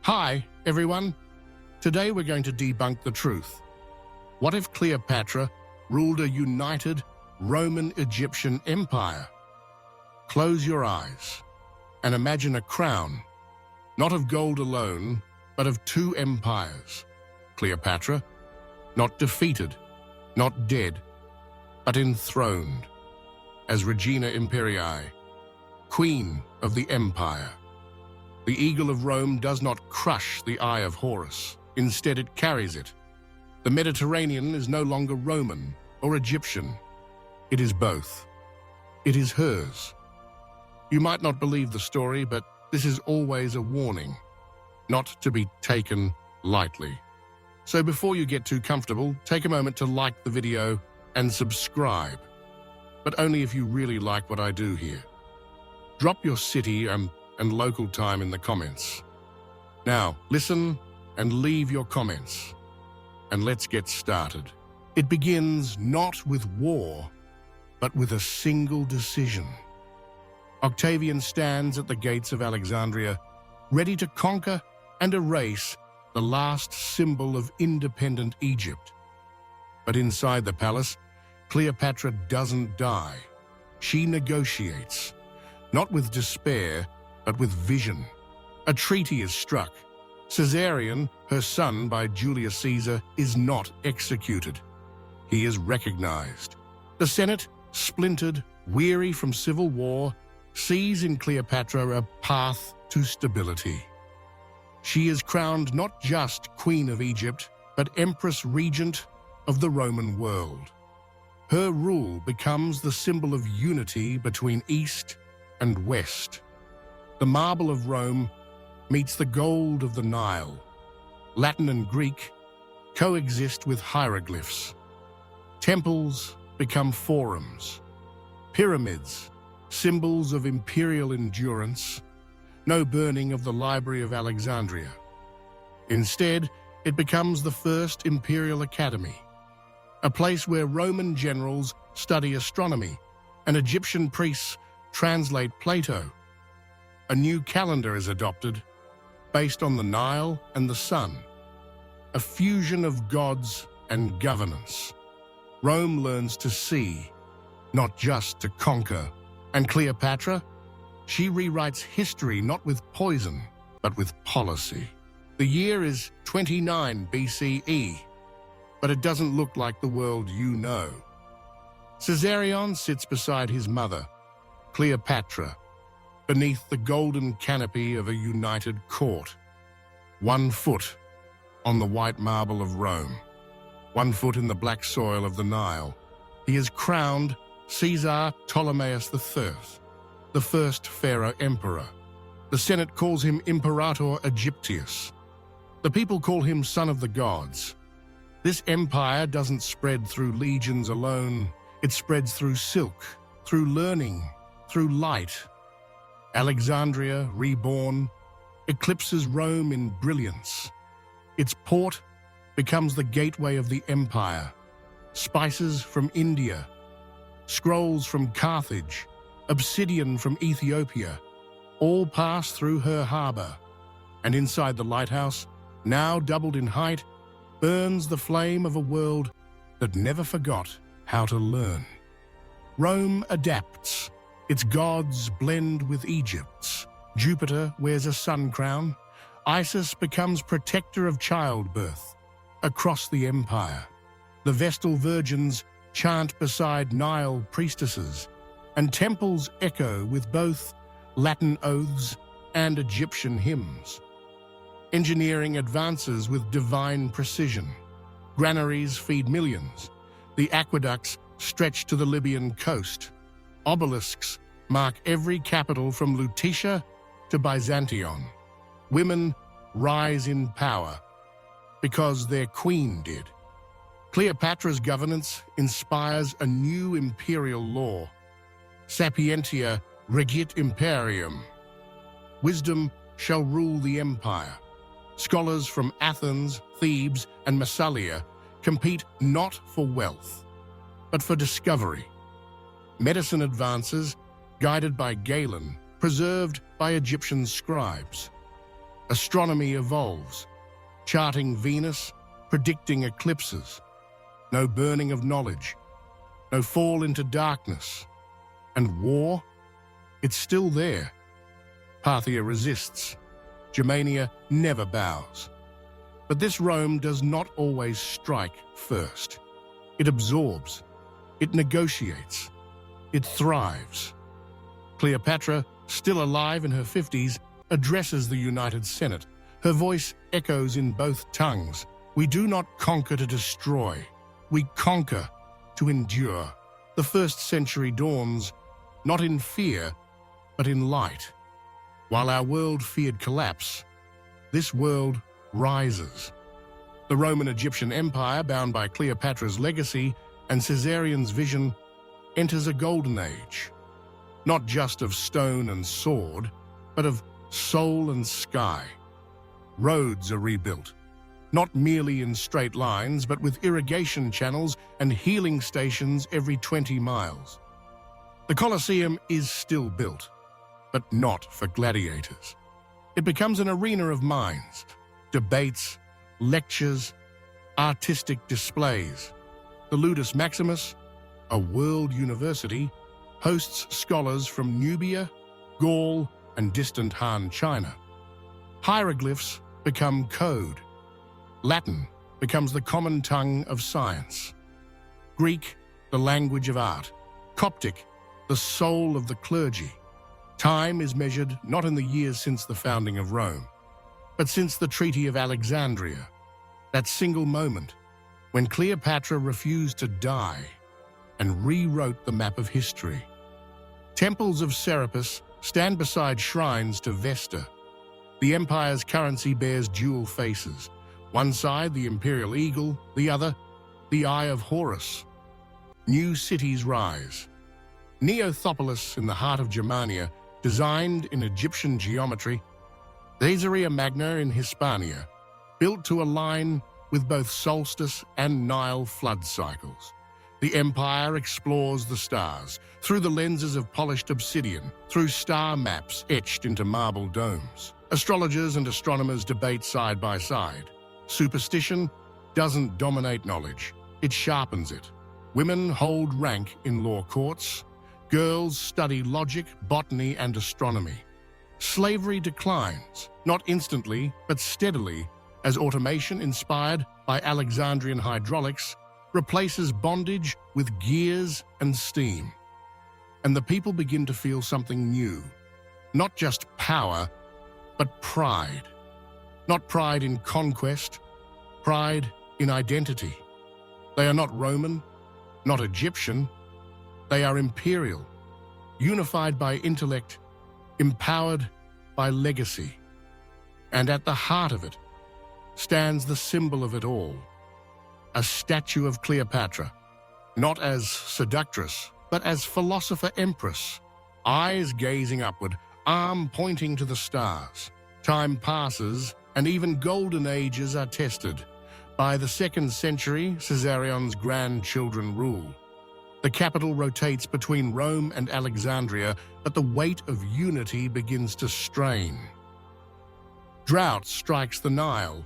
Hi, everyone. Today we're going to debunk the truth. What if Cleopatra ruled a united Roman-Egyptian empire? Close your eyes and imagine a crown, not of gold alone, but of two empires. Cleopatra, not defeated, not dead, but enthroned as Regina Imperii, queen of the empire. The eagle of Rome does not crush the eye of Horus. Instead, it carries it. The Mediterranean is no longer Roman or Egyptian. It is both. It is hers. You might not believe the story, but this is always a warning, not to be taken lightly. So before you get too comfortable, take a moment to like the video and subscribe, but only if you really like what I do here. Drop your city and local time in the comments. Now, listen and leave your comments, and let's get started. It begins not with war, but with a single decision. Octavian stands at the gates of Alexandria, ready to conquer and erase the last symbol of independent Egypt. But inside the palace, Cleopatra doesn't die. She negotiates, not with despair, but with vision. A treaty is struck. Caesarion, her son by Julius Caesar, is not executed. He is recognized. The Senate, splintered, weary from civil war, sees in Cleopatra a path to stability. She is crowned not just Queen of Egypt, but Empress Regent of the Roman world. Her rule becomes the symbol of unity between East and West. The marble of Rome meets the gold of the Nile. Latin and Greek coexist with hieroglyphs. Temples become forums. Pyramids, symbols of imperial endurance. No burning of the Library of Alexandria. Instead, it becomes the first imperial academy, a place where Roman generals study astronomy and Egyptian priests translate Plato. A new calendar is adopted, based on the Nile and the sun, a fusion of gods and governance. Rome learns to see, not just to conquer. And Cleopatra? She rewrites history not with poison, but with policy. The year is 29 BCE, but it doesn't look like the world you know. Caesarion sits beside his mother, Cleopatra, beneath the golden canopy of a united court. 1 foot on the white marble of Rome, 1 foot in the black soil of the Nile. He is crowned Caesar Ptolemaeus III, the first Pharaoh-Emperor. The Senate calls him Imperator Egyptius. The people call him Son of the Gods. This empire doesn't spread through legions alone. It spreads through silk, through learning, through light. Alexandria, reborn, eclipses Rome in brilliance. Its port becomes the gateway of the empire. Spices from India, scrolls from Carthage, obsidian from Ethiopia, all pass through her harbor. And inside the lighthouse, now doubled in height, burns the flame of a world that never forgot how to learn. Rome adapts. Its gods blend with Egypt's. Jupiter wears a sun crown. Isis becomes protector of childbirth. Across the empire, the Vestal virgins chant beside Nile priestesses, and temples echo with both Latin oaths and Egyptian hymns. Engineering advances with divine precision. Granaries feed millions. The aqueducts stretch to the Libyan coast. Obelisks mark every capital from Lutetia to Byzantion. Women rise in power because their queen did. Cleopatra's governance inspires a new imperial law. Sapientia regit imperium. Wisdom shall rule the empire. Scholars from Athens, Thebes, and Massalia compete not for wealth, but for discovery. Medicine advances, guided by Galen, preserved by Egyptian scribes. Astronomy evolves, charting Venus, predicting eclipses. No burning of knowledge, no fall into darkness. And war? It's still there. Parthia resists. Germania never bows. But this Rome does not always strike first. It absorbs. It negotiates. It thrives. Cleopatra, still alive in her 50s, addresses the United Senate. Her voice echoes in both tongues. We do not conquer to destroy. We conquer to endure. The first century dawns, not in fear, but in light. While our world feared collapse, this world rises. The Roman-Egyptian Empire, bound by Cleopatra's legacy and Caesarion's vision, enters a golden age, not just of stone and sword, but of soul and sky. Roads are rebuilt, not merely in straight lines, but with irrigation channels and healing stations every 20 miles. The Colosseum is still built, but not for gladiators. It becomes an arena of minds, debates, lectures, artistic displays. The Ludus Maximus, a world university, hosts scholars from Nubia, Gaul, and distant Han China. Hieroglyphs become code. Latin becomes the common tongue of science. Greek, the language of art. Coptic, the soul of the clergy. Time is measured not in the years since the founding of Rome, but since the Treaty of Alexandria, that single moment when Cleopatra refused to die and rewrote the map of history. Temples of Serapis stand beside shrines to Vesta. The empire's currency bears dual faces. One side, the imperial eagle, the other, the eye of Horus. New cities rise. Neothopolis in the heart of Germania, designed in Egyptian geometry. Caesarea Magna in Hispania, built to align with both solstice and Nile flood cycles. The empire explores the stars through the lenses of polished obsidian, through star maps etched into marble domes. Astrologers and astronomers debate side by side. Superstition doesn't dominate knowledge, it sharpens it. Women hold rank in law courts. Girls study logic, botany, and astronomy. Slavery declines, not instantly, but steadily, as automation inspired by Alexandrian hydraulics replaces bondage with gears and steam. And the people begin to feel something new. Not just power, but pride. Not pride in conquest, pride in identity. They are not Roman, not Egyptian. They are imperial, unified by intellect, empowered by legacy. And at the heart of it stands the symbol of it all, a statue of Cleopatra, not as seductress, but as philosopher-empress, eyes gazing upward, arm pointing to the stars. Time passes, and even golden ages are tested. By the 2nd century, Caesarion's grandchildren rule. The capital rotates between Rome and Alexandria, but the weight of unity begins to strain. Drought strikes the Nile.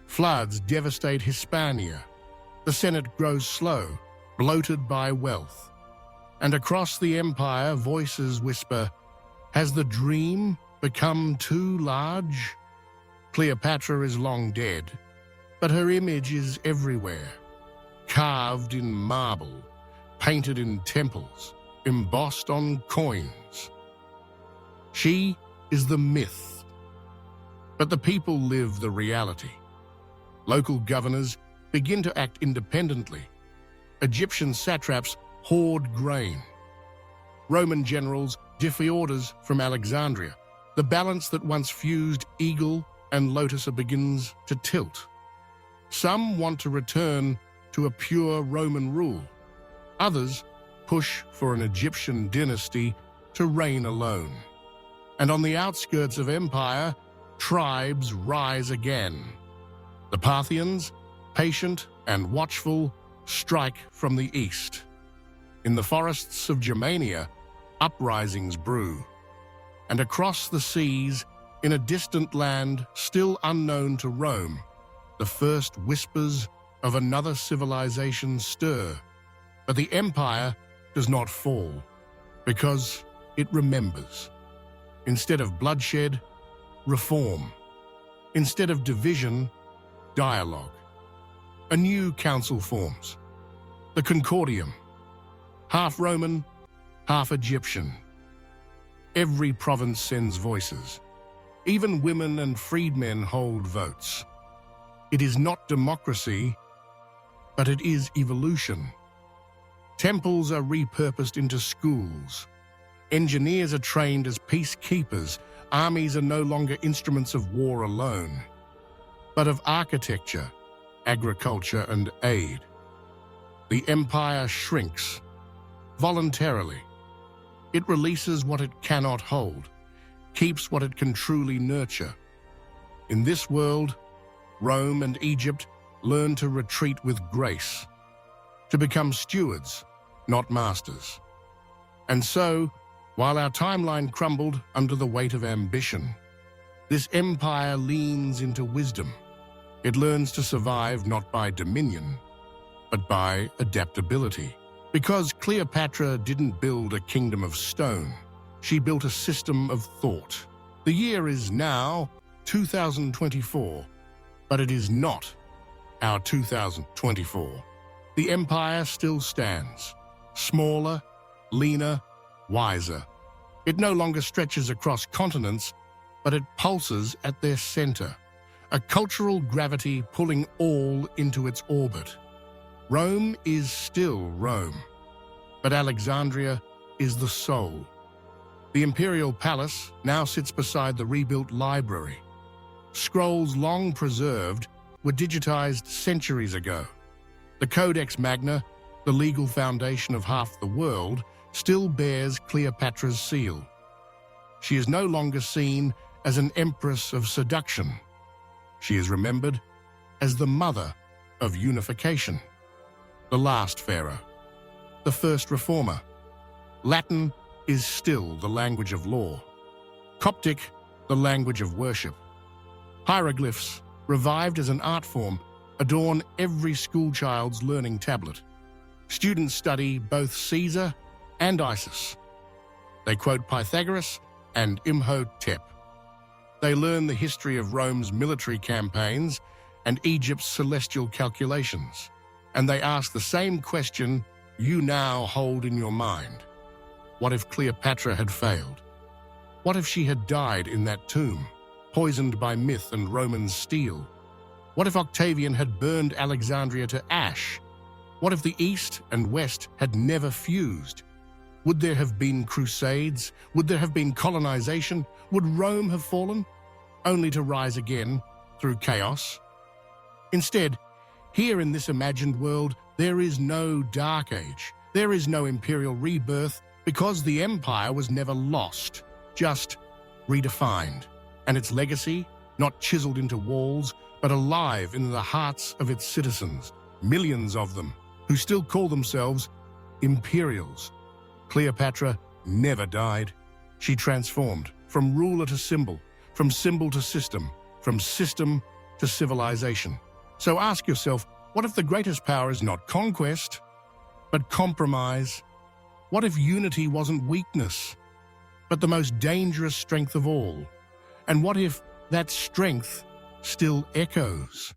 Floods devastate Hispania. The Senate grows slow, bloated by wealth. And across the empire, voices whisper, has the dream become too large? Cleopatra is long dead, but her image is everywhere, carved in marble, painted in temples, embossed on coins. She is the myth, but the people live the reality. Local governors begin to act independently. Egyptian satraps hoard grain. Roman generals defy orders from Alexandria. The balance that once fused eagle and lotus begins to tilt. Some want to return to a pure Roman rule. Others push for an Egyptian dynasty to reign alone. And on the outskirts of empire, tribes rise again. The Parthians, patient and watchful, strike from the east. In the forests of Germania, uprisings brew. And across the seas, In a distant land still unknown to Rome, the first whispers of another civilization stir. But the empire does not fall, because it remembers. Instead of bloodshed, reform. Instead of division, dialogue. A new council forms, the Concordium, half Roman, half Egyptian. Every province sends voices. Even women and freedmen hold votes. It is not democracy, but it is evolution. Temples are repurposed into schools. Engineers are trained as peacekeepers. Armies are no longer instruments of war alone, but of architecture, agriculture, and aid. The empire shrinks voluntarily. It releases what it cannot hold, keeps what it can truly nurture. In this world, Rome and Egypt learn to retreat with grace, to become stewards, not masters. And so, while our timeline crumbled under the weight of ambition, this empire leans into wisdom. It learns to survive not by dominion, but by adaptability. Because Cleopatra didn't build a kingdom of stone, she built a system of thought. The year is now 2024, but it is not our 2024. The empire still stands, smaller, leaner, wiser. It no longer stretches across continents, but it pulses at their center, a cultural gravity pulling all into its orbit. Rome is still Rome, but Alexandria is the soul. The imperial palace now sits beside the rebuilt library. Scrolls long preserved were digitized centuries ago. The Codex Magna, the legal foundation of half the world, still bears Cleopatra's seal. She is no longer seen as an empress of seduction. She is remembered as the mother of unification. The last pharaoh, the first reformer. Latin is still the language of law. Coptic, the language of worship. Hieroglyphs, revived as an art form, adorn every schoolchild's learning tablet. Students study both Caesar and Isis. They quote Pythagoras and Imhotep. They learn the history of Rome's military campaigns and Egypt's celestial calculations. And they ask the same question you now hold in your mind. What if Cleopatra had failed? What if she had died in that tomb, poisoned by myth and Roman steel? What if Octavian had burned Alexandria to ash? What if the East and West had never fused? Would there have been crusades? Would there have been colonization? Would Rome have fallen, only to rise again through chaos? Instead, here in this imagined world, there is no dark age. There is no imperial rebirth, because the empire was never lost, just redefined. And its legacy, not chiseled into walls, but alive in the hearts of its citizens, millions of them, who still call themselves imperials. Cleopatra never died. She transformed from ruler to symbol, from symbol to system, from system to civilization. So ask yourself, what if the greatest power is not conquest, but compromise? What if unity wasn't weakness, but the most dangerous strength of all? And what if that strength still echoes?